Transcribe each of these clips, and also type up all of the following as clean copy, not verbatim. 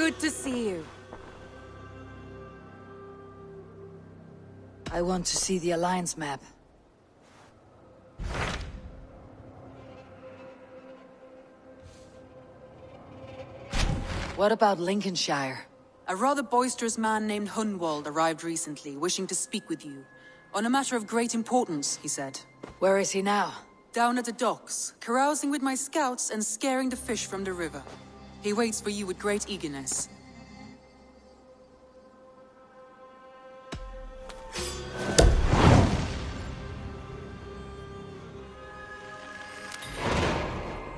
Good to see you. I want to see the Alliance map. What about Lincolnshire? A rather boisterous man named Hunwald arrived recently, wishing to speak with you. On a matter of great importance, he said. Where is he now? Down at the docks, carousing with my scouts and scaring the fish from the river. He waits for you with great eagerness.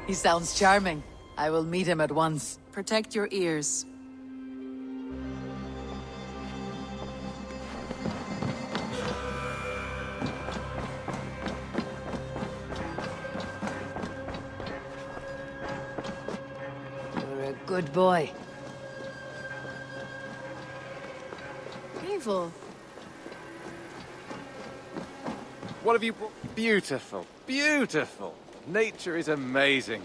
He sounds charming. I will meet him at once. Protect your ears. You're a good boy. Eivor. What have you brought? Beautiful, beautiful. Nature is amazing.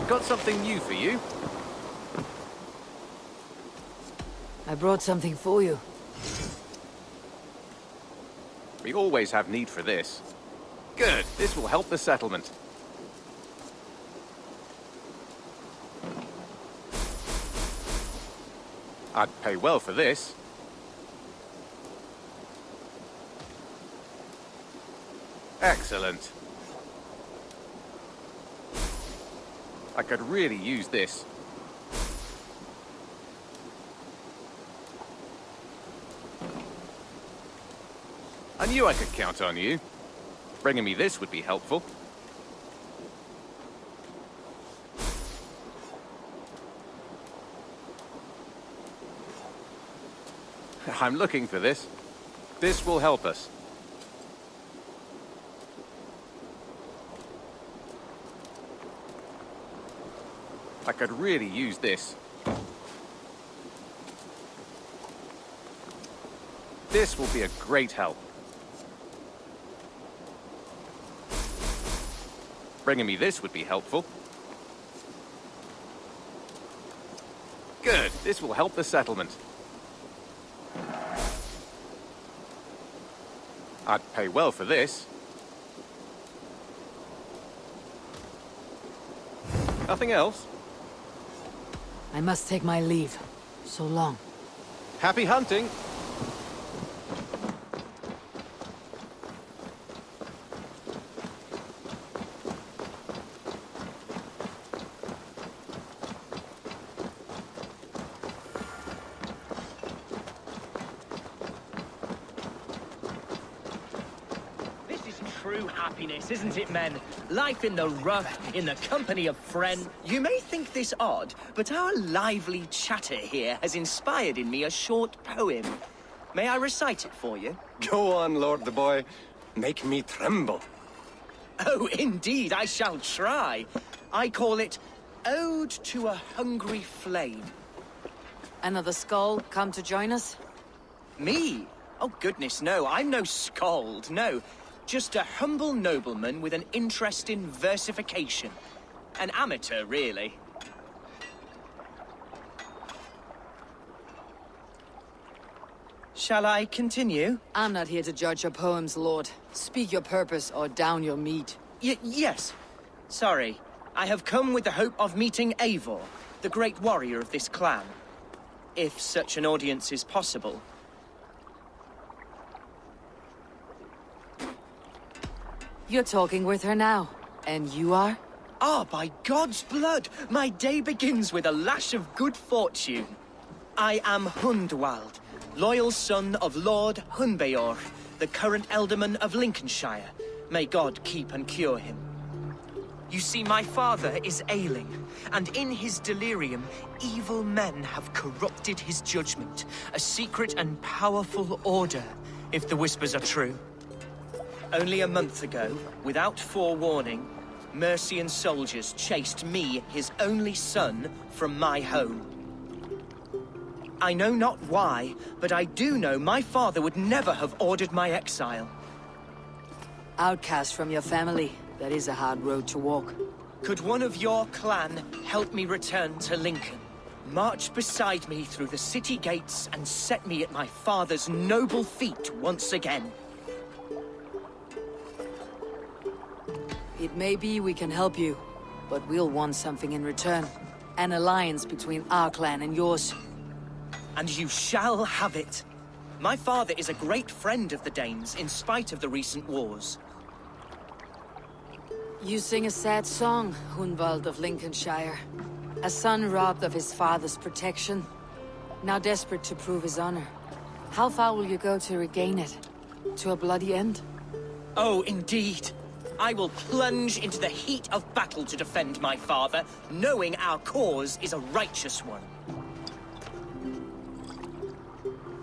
Got something new for you? I brought something for you. We always have need for this. Good, this will help the settlement. I'd pay well for this. Excellent. I could really use this. I knew I could count on you. Bringing me this would be helpful. I'm looking for this. This will help us. I could really use this. This will be a great help. Bringing me this would be helpful. Good, this will help the settlement. I'd pay well for this. Nothing else? I must take my leave. So long. Happy hunting! True happiness, isn't it, men? Life in the rough, in the company of friends. You may think this odd, but our lively chatter here has inspired in me a short poem. May I recite it for you? Go on, Lord the Boy. Make me tremble. Oh, indeed, I shall try. I call it Ode to a Hungry Flame. Another skull come to join us? Me? Oh, goodness, no. I'm no skald, no. Just a humble nobleman with an interest in versification. An amateur, really. Shall I continue? I'm not here to judge your poems, Lord. Speak your purpose or down your meat. Yes. Sorry. I have come with the hope of meeting Eivor, the great warrior of this clan. If such an audience is possible. You're talking with her now. And you are? Ah, by God's blood! My day begins with a lash of good fortune. I am Hunwald, loyal son of Lord Hunwald, the current Alderman of Lincolnshire. May God keep and cure him. You see, my father is ailing, and in his delirium, evil men have corrupted his judgment. A secret and powerful order, if the whispers are true. Only a month ago, without forewarning, Mercian soldiers chased me, his only son, from my home. I know not why, but I do know my father would never have ordered my exile. Outcast from your family, that is a hard road to walk. Could one of your clan help me return to Lincoln? March beside me through the city gates and set me at my father's noble feet once again. It may be we can help you, but we'll want something in return. An alliance between our clan and yours. And you shall have it. My father is a great friend of the Danes, in spite of the recent wars. You sing a sad song, Hunwald of Lincolnshire. A son robbed of his father's protection, now desperate to prove his honor. How far will you go to regain it? To a bloody end? Oh, indeed. I will plunge into the heat of battle to defend my father, knowing our cause is a righteous one.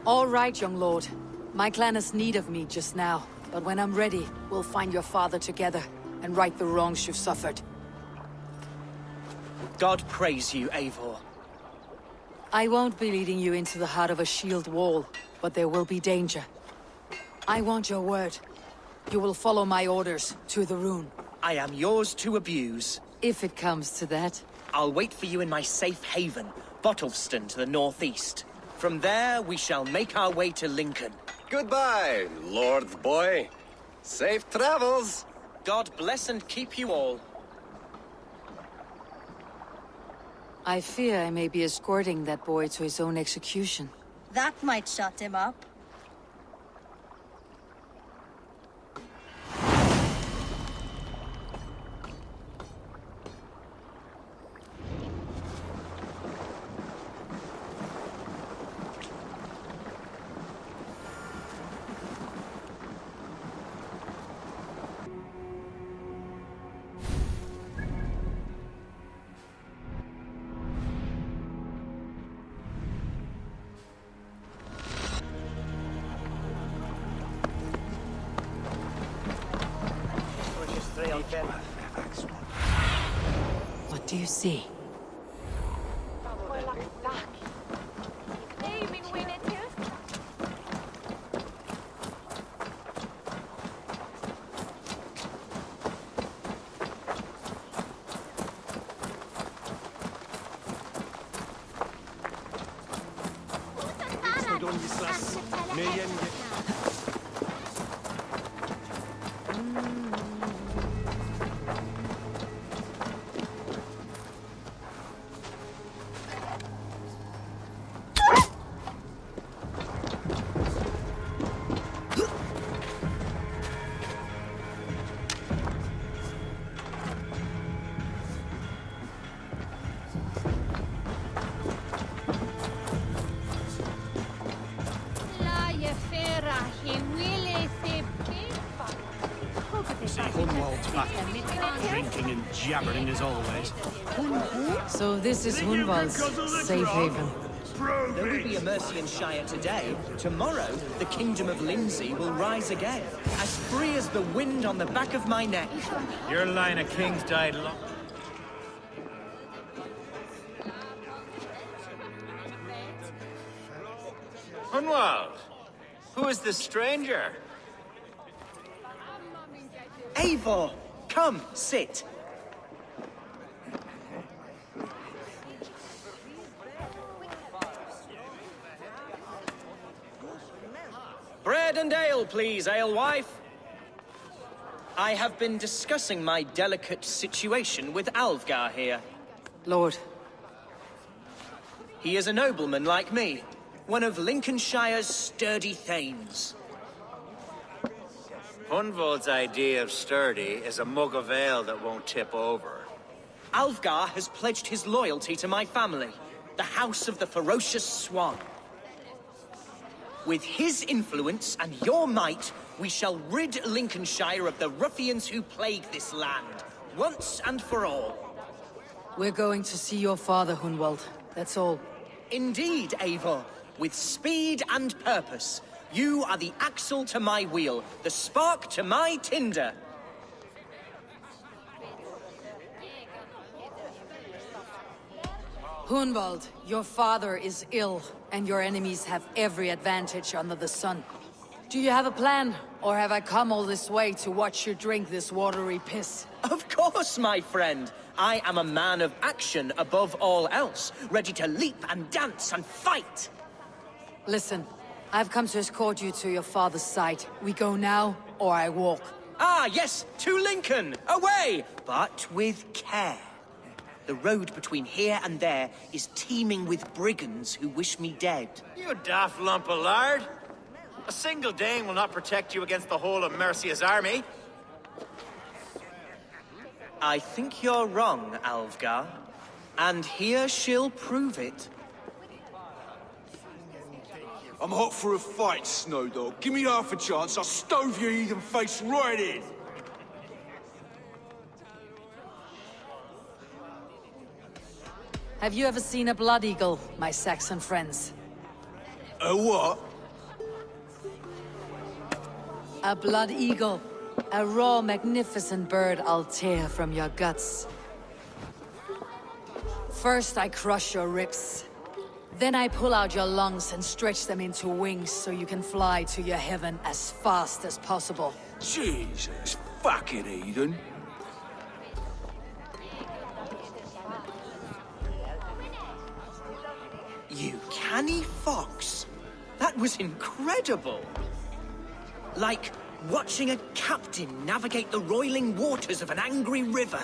All right, young lord. My clan has need of me just now, but when I'm ready, we'll find your father together and right the wrongs you've suffered. God praise you, Eivor. I won't be leading you into the heart of a shield wall, but there will be danger. I want your word. You will follow my orders to the rune. I am yours to abuse. If it comes to that. I'll wait for you in my safe haven, Bottleston to the northeast. From there, we shall make our way to Lincoln. Goodbye, Lord boy. Safe travels. God bless and keep you all. I fear I may be escorting that boy to his own execution. That might shut him up. What do you see? Hunwald's back, drinking and jabbering as always. So this is Hunwald's safe haven. Though we be a Mercian Shire today, tomorrow the Kingdom of Lindsey will rise again, as free as the wind on the back of my neck. Your line of kings died long. Hunwald, who is this stranger? Eivor, come, sit. Bread and ale, please, alewife. I have been discussing my delicate situation with Alvgar here. Lord. He is a nobleman like me, one of Lincolnshire's sturdy thanes. Hunwald's idea of sturdy is a mug of ale that won't tip over. Alvgar has pledged his loyalty to my family, the House of the Ferocious Swan. With his influence and your might, we shall rid Lincolnshire of the ruffians who plague this land, once and for all. We're going to see your father, Hunwald. That's all. Indeed, Eivor, with speed and purpose. You are the axle to my wheel, the spark to my tinder. Hunwald, your father is ill, and your enemies have every advantage under the sun. Do you have a plan, or have I come all this way to watch you drink this watery piss? Of course, my friend. I am a man of action above all else, ready to leap and dance and fight. Listen, I've come to escort you to your father's side. We go now, or I walk. Ah, yes, to Lincoln! Away! But with care. The road between here and there is teeming with brigands who wish me dead. You daft lump of lard. A single Dane will not protect you against the whole of Mercia's army. I think you're wrong, Alvgar. And here she'll prove it. I'm hot for a fight, Snowdog. Give me half a chance, I'll stove your heathen face right in! Have you ever seen a blood eagle, my Saxon friends? A what? A blood eagle. A raw, magnificent bird I'll tear from your guts. First I crush your ribs. Then I pull out your lungs and stretch them into wings so you can fly to your heaven as fast as possible. Jesus, fucking heathen. You canny fox. That was incredible. Like watching a captain navigate the roiling waters of an angry river.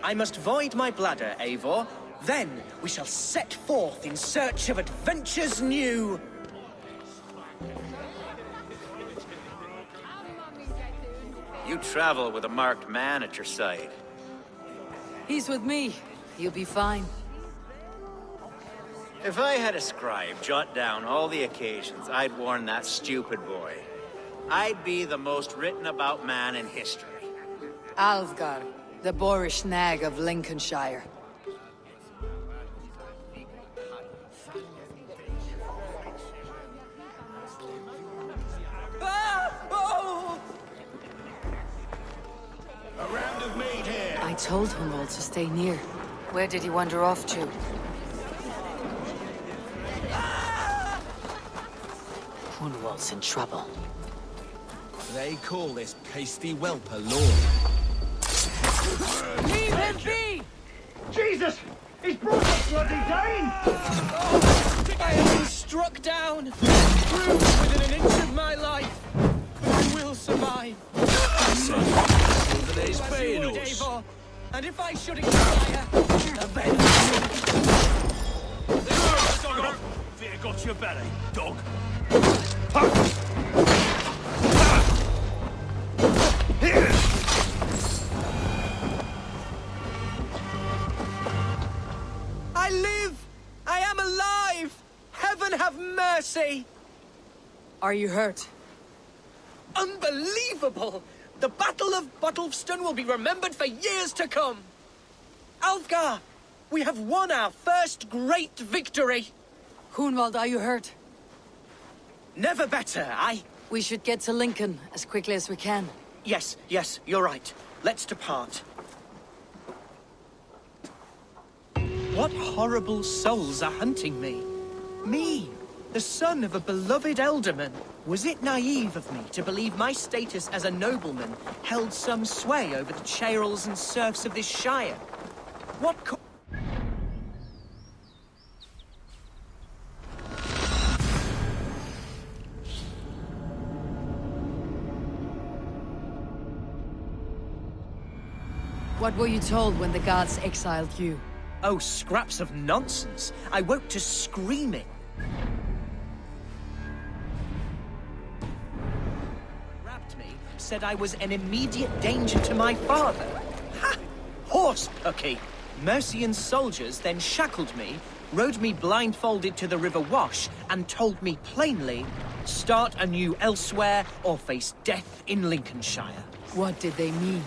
I must void my bladder, Eivor. Then we shall set forth in search of adventures new. You travel with a marked man at your side. He's with me. You'll be fine. If I had a scribe jot down all the occasions I'd warn that stupid boy, I'd be the most written about man in history. Alvgar, the boorish nag of Lincolnshire. A round of meat here! I told Hunwald to stay near. Where did he wander off to? Hunwald's in trouble. They call this pasty whelp a lord. Leave him be! Jesus! He's brought a bloody Dane! I have been struck down, bruised within an inch of my life, but I will survive. Over there's As you paying would, us. Eivor. And if I should expire, avenge Dog! Fear got your belly, dog. I live! I am alive! Heaven have mercy! Are you hurt? Unbelievable! The Battle of Bottlefston will be remembered for years to come! Alfgar! We have won our first great victory! Hunwald, are you hurt? Never better, We should get to Lincoln as quickly as we can. Yes, you're right. Let's depart. What horrible souls are hunting me? Me, the son of a beloved elderman. Was it naive of me to believe my status as a nobleman held some sway over the churls and serfs of this shire? What were you told when the gods exiled you? Oh, scraps of nonsense. I woke to screaming. Grabbed me, said I was an immediate danger to my father. Ha! Horse pucky! Mercian soldiers then shackled me, rode me blindfolded to the River Wash, and told me plainly, start anew elsewhere or face death in Lincolnshire. What did they mean?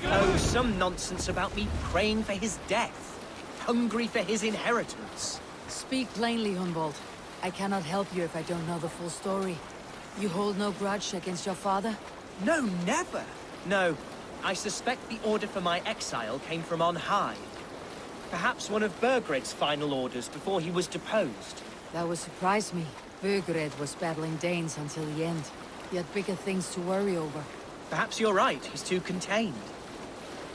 Oh, some nonsense about me praying for his death, hungry for his inheritance. Speak plainly, Hunwald. I cannot help you if I don't know the full story. You hold no grudge against your father? No, never. No, I suspect the order for my exile came from on high. Perhaps one of Burgred's final orders before he was deposed. That would surprise me. Burgred was battling Danes until the end. He had bigger things to worry over. Perhaps you're right, he's too contained.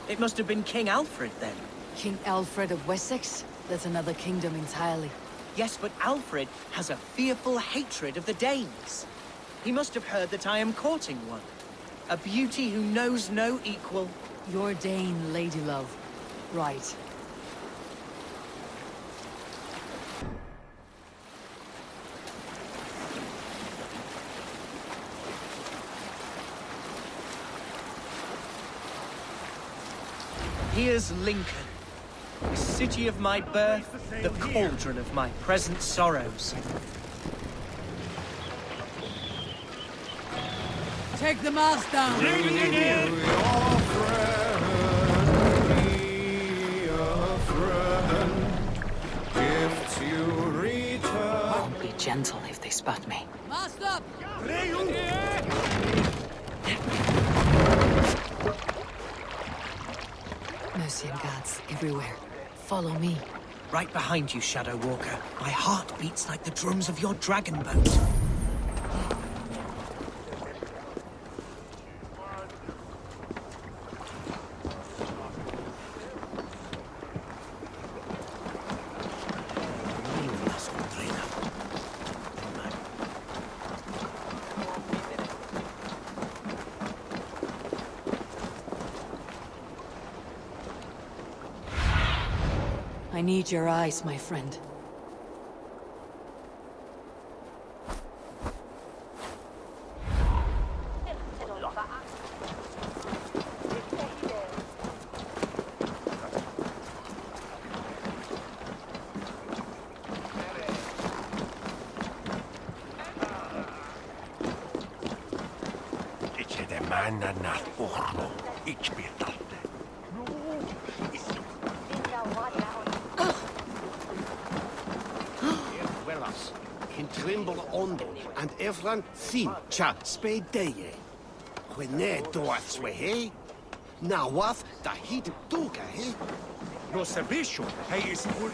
It must have been King Alfred, then. King Alfred of Wessex? That's another kingdom entirely. Yes, but Alfred has a fearful hatred of the Danes. He must have heard that I am courting one. A beauty who knows no equal. Your Dane, ladylove. Right. Here's Lincoln. The city of my birth, the cauldron of my present sorrows. Take the mast down! I'll be gentle if they spot me. Mast up! Mercian guards everywhere. Follow me. Right behind you, Shadow Walker. My heart beats like the drums of your dragon boat. I need your eyes, my friend. Itse de manna nat porro. Ich betalte. In trimble ondo, and everyone sin cha spedeye. When ne doats we he, now what the heat duka he? No sabisho, hey is good.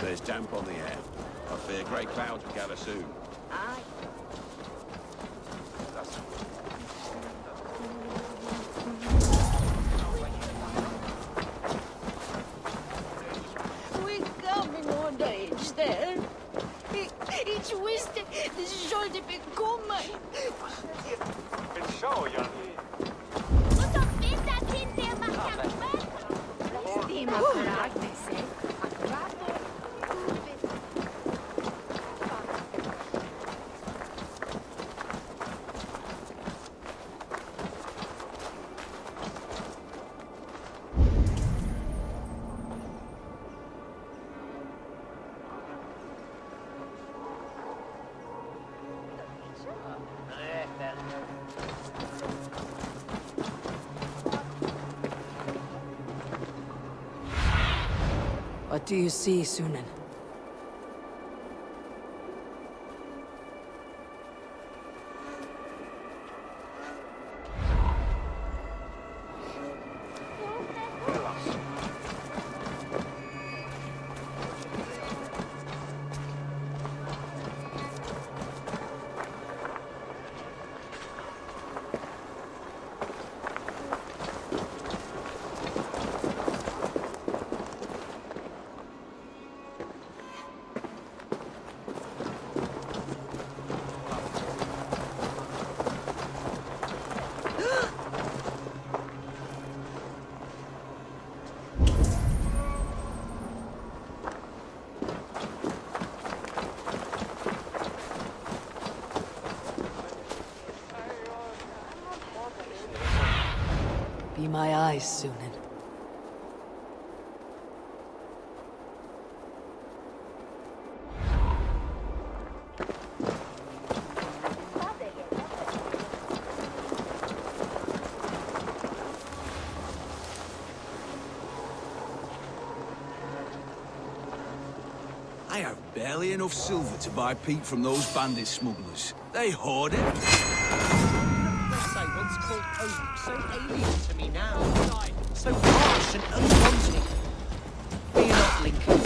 There's damp on the air. I fear great clouds will gather soon. We coming on the edge there. It's wisdom. This should be coming. It's so young. What do you see, Sunan? my eyes, Sunan. I have barely enough silver to buy peat from those bandit smugglers. They hoard it. Place I once called home, so alien to me now. So harsh and unwanted. Fear not, Lincoln.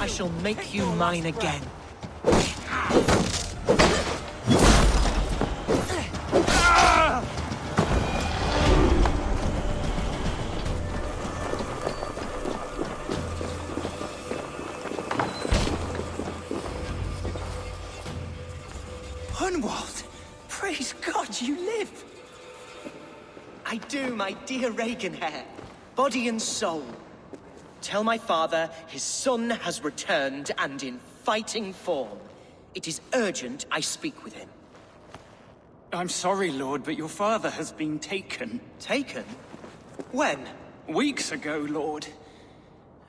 I shall make you mine again. Hunwald! Praise God, you live! I do, my dear Regenhair. Body and soul. Tell my father his son has returned and in fighting form. It is urgent I speak with him. I'm sorry, Lord, but your father has been taken. Taken? When? Weeks ago, Lord.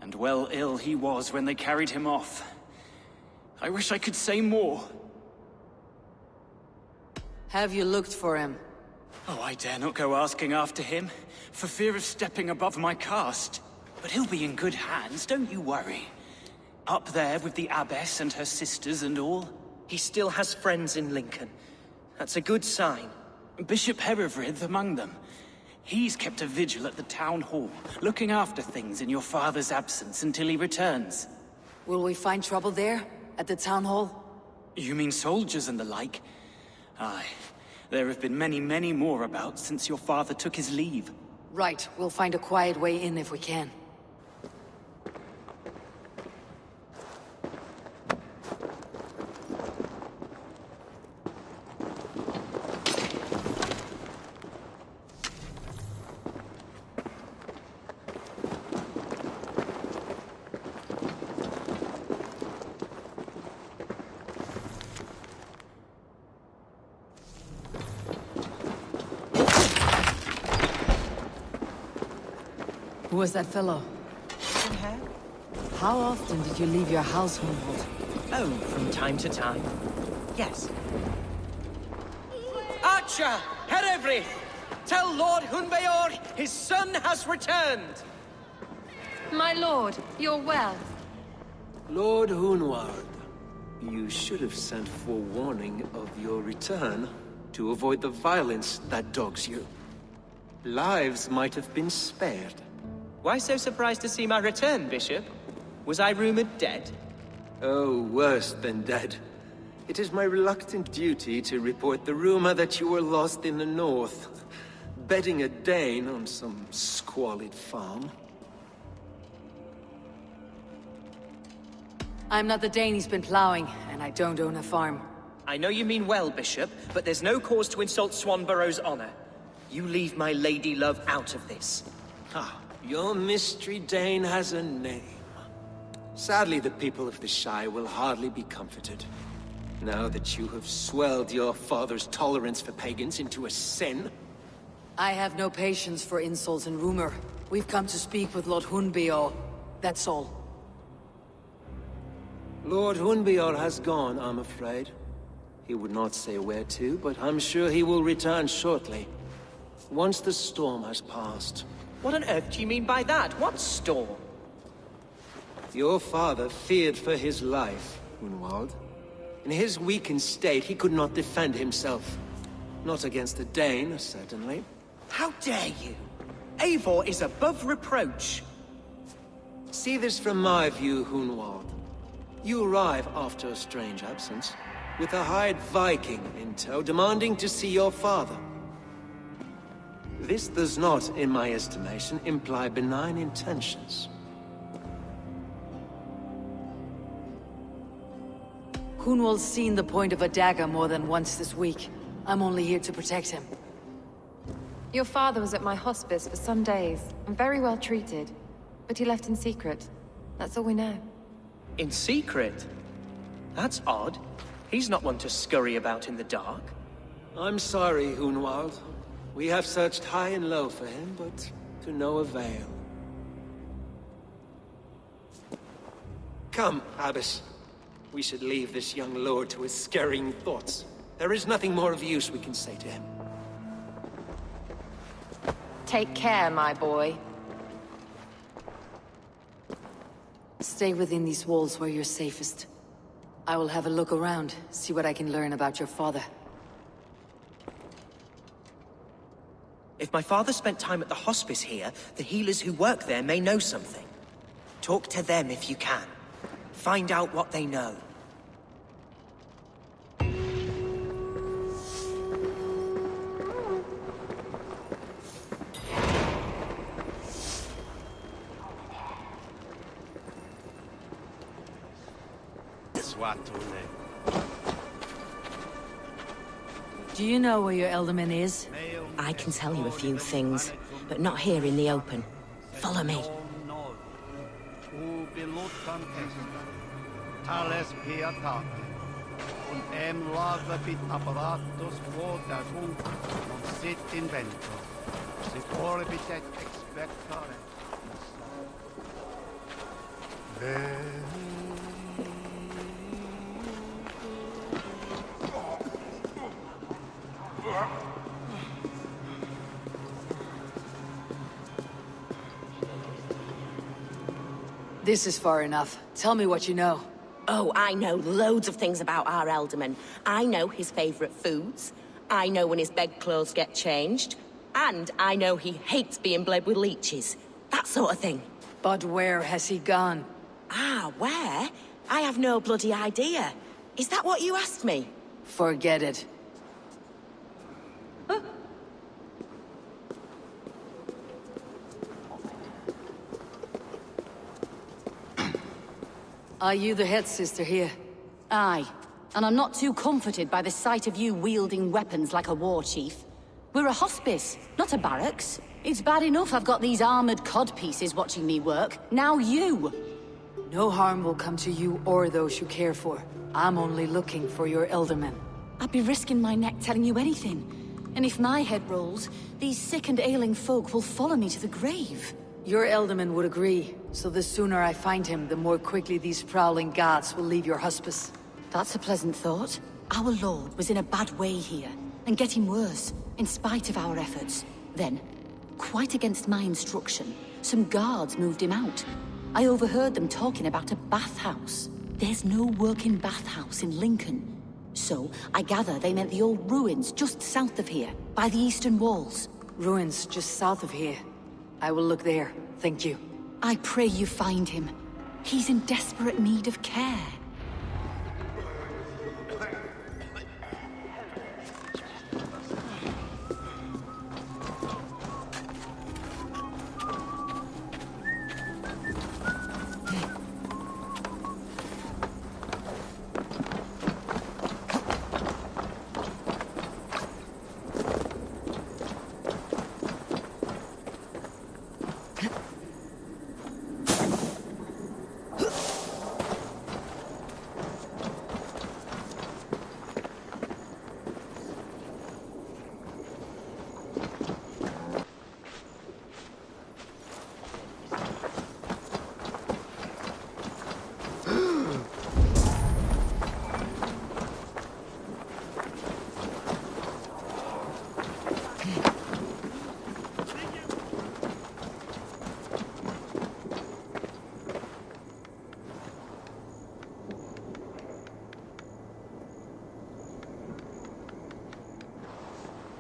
And well ill he was when they carried him off. I wish I could say more. Have you looked for him? Oh, I dare not go asking after him, for fear of stepping above my caste. But he'll be in good hands, don't you worry. Up there with the abbess and her sisters and all. He still has friends in Lincoln. That's a good sign. Bishop Herivrid among them. He's kept a vigil at the town hall, looking after things in your father's absence until he returns. Will we find trouble there? At the town hall? You mean soldiers and the like? Aye. There have been many, many more about since your father took his leave. Right, we'll find a quiet way in if we can. Who was that fellow? How often did you leave your house, Hunwald? Oh, from time to time. Yes. Archer! Herevri! Tell Lord Hunbeor his son has returned! My lord, you're well. Lord Hunwald, you should have sent forewarning of your return to avoid the violence that dogs you. Lives might have been spared. Why so surprised to see my return, Bishop? Was I rumored dead? Oh, worse than dead. It is my reluctant duty to report the rumor that you were lost in the north, bedding a Dane on some squalid farm. I'm not the Dane he's been plowing, and I don't own a farm. I know you mean well, Bishop, but there's no cause to insult Swanborough's honor. You leave my lady love out of this. Ah, your mystery Dane has a name. Sadly, the people of the Shire will hardly be comforted. Now that you have swelled your father's tolerance for pagans into a sin. I have no patience for insults and rumor. We've come to speak with Lord Hunbeor. That's all. Lord Hunbeor has gone, I'm afraid. He would not say where to, but I'm sure he will return shortly. Once the storm has passed. What on earth do you mean by that? What storm? Your father feared for his life, Hunwald. In his weakened state, he could not defend himself. Not against a Dane, certainly. How dare you? Eivor is above reproach. See this from my view, Hunwald. You arrive after a strange absence, with a hired Viking in tow, demanding to see your father. This does not, in my estimation, imply benign intentions. Hunwald's seen the point of a dagger more than once this week. I'm only here to protect him. Your father was at my hospice for some days, and very well treated. But he left in secret. That's all we know. In secret? That's odd. He's not one to scurry about in the dark. I'm sorry, Hunwald. We have searched high and low for him, but to no avail. Come, Abbess. We should leave this young lord to his scurrying thoughts. There is nothing more of use we can say to him. Take care, my boy. Stay within these walls where you're safest. I will have a look around, see what I can learn about your father. If my father spent time at the hospice here, the healers who work there may know something. Talk to them if you can. Find out what they know. Do you know where your Elderman is? I can tell you a few things, but not here in the open. Follow me. This is far enough. Tell me what you know. Oh, I know loads of things about our Elderman. I know his favorite foods. I know when his bedclothes get changed. And I know he hates being bled with leeches. That sort of thing. But where has he gone? Ah, where? I have no bloody idea. Is that what you asked me? Forget it. Are you the head sister here? Aye. And I'm not too comforted by the sight of you wielding weapons like a war chief. We're a hospice, not a barracks. It's bad enough I've got these armored codpieces watching me work. Now you! No harm will come to you or those you care for. I'm only looking for your Elderman. I'd be risking my neck telling you anything. And if my head rolls, these sick and ailing folk will follow me to the grave. Your Elderman would agree, so the sooner I find him, the more quickly these prowling guards will leave your hospice. That's a pleasant thought. Our lord was in a bad way here, and getting worse, in spite of our efforts. Then, quite against my instruction, some guards moved him out. I overheard them talking about a bathhouse. There's no working bathhouse in Lincoln. So, I gather they meant the old ruins just south of here, by the eastern walls. Ruins just south of here. I will look there, thank you. I pray you find him. He's in desperate need of care.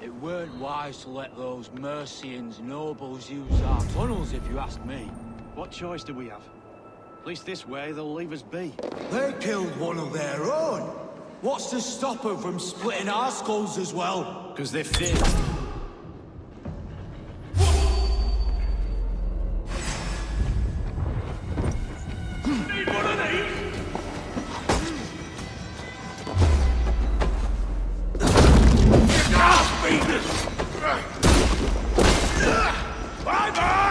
It weren't wise to let those Mercians nobles use our tunnels, if you ask me. What choice do we have? At least this way, they'll leave us be. They killed one of their own. What's to stop them from splitting our skulls as well? Because they fit. Need one of these! Bye-bye!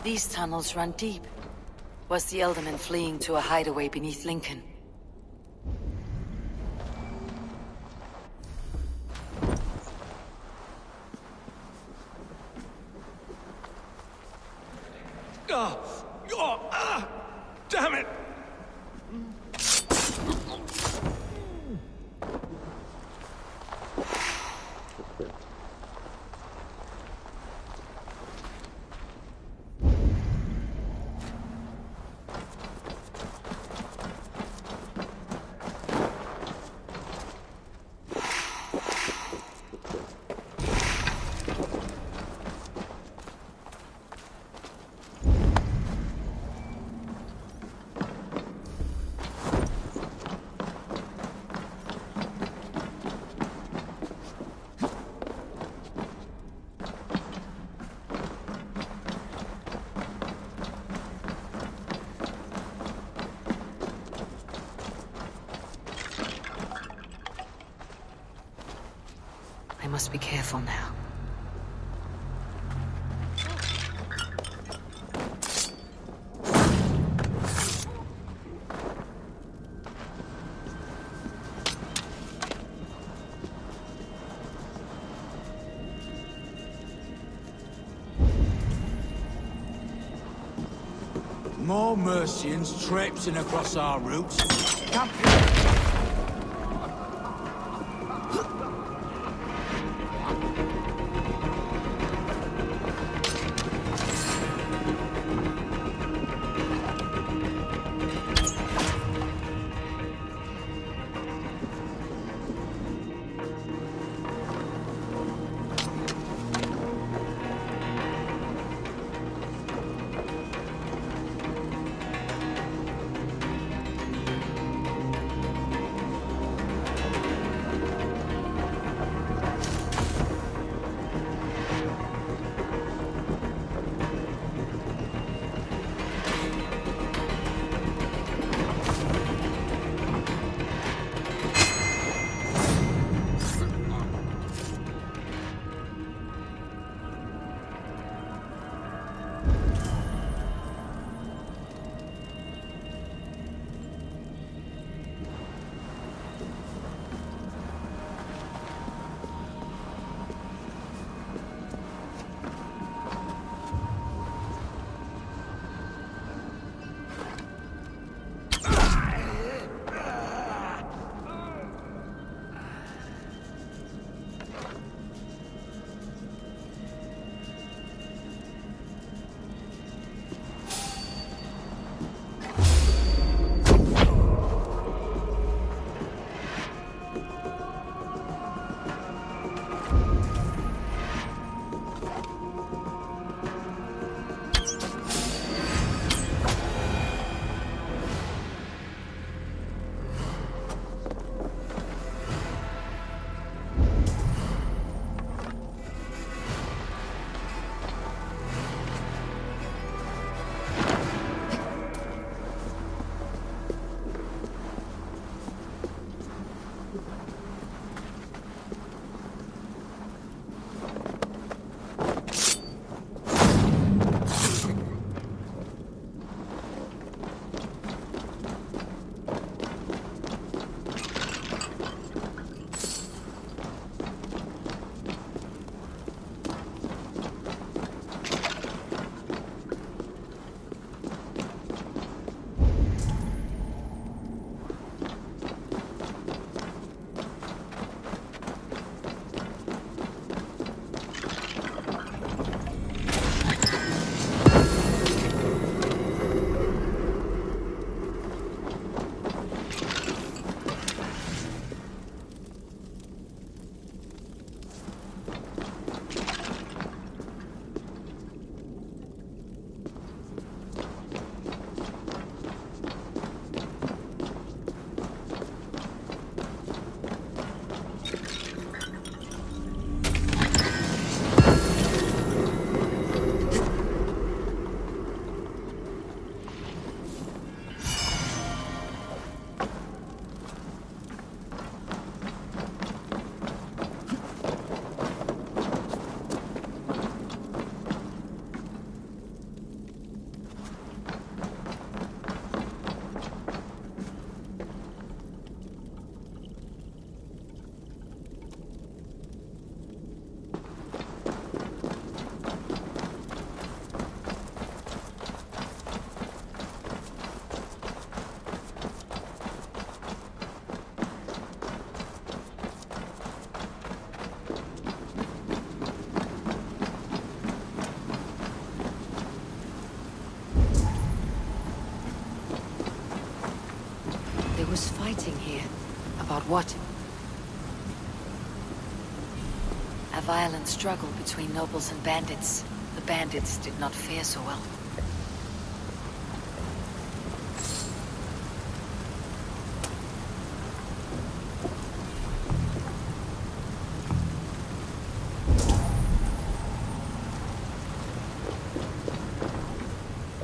These tunnels run deep. Was the Elderman fleeing to a hideaway beneath Lincoln? Damn it! I must be careful now. More Mercians traipsing across our routes. Come. was fighting here. About what? A violent struggle between nobles and bandits. The bandits did not fare so well.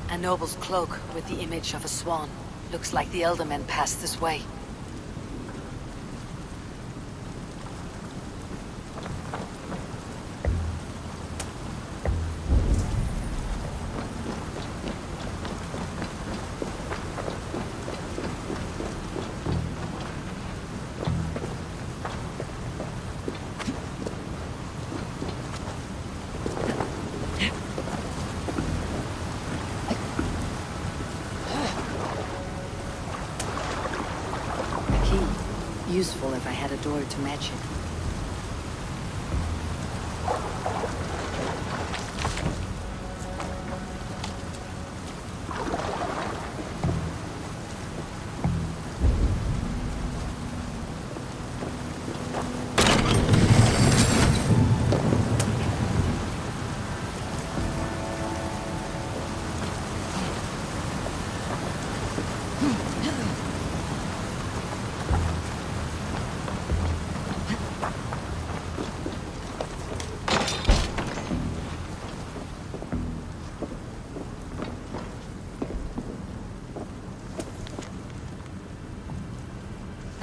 A noble's cloak with the image of a swan. Looks like the Eldermen passed this way. Useful if I had a door to match it.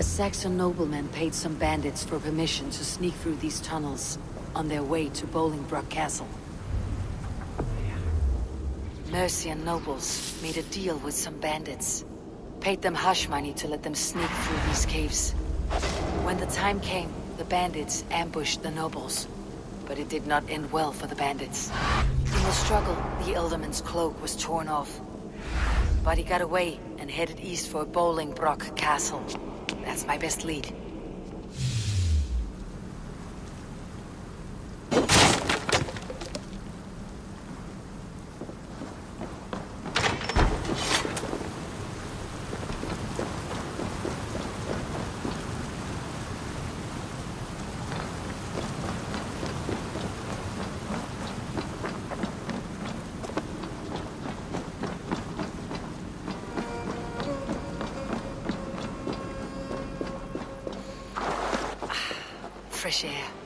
Saxon noblemen paid some bandits for permission to sneak through these tunnels on their way to Bolingbroke Castle. Mercian nobles made a deal with some bandits, paid them hush money to let them sneak through these caves. When the time came, the bandits ambushed the nobles, but it did not end well for the bandits. In the struggle, the Elderman's cloak was torn off, but he got away and headed east for Bolingbroke Castle. That's my best lead. Fresh air.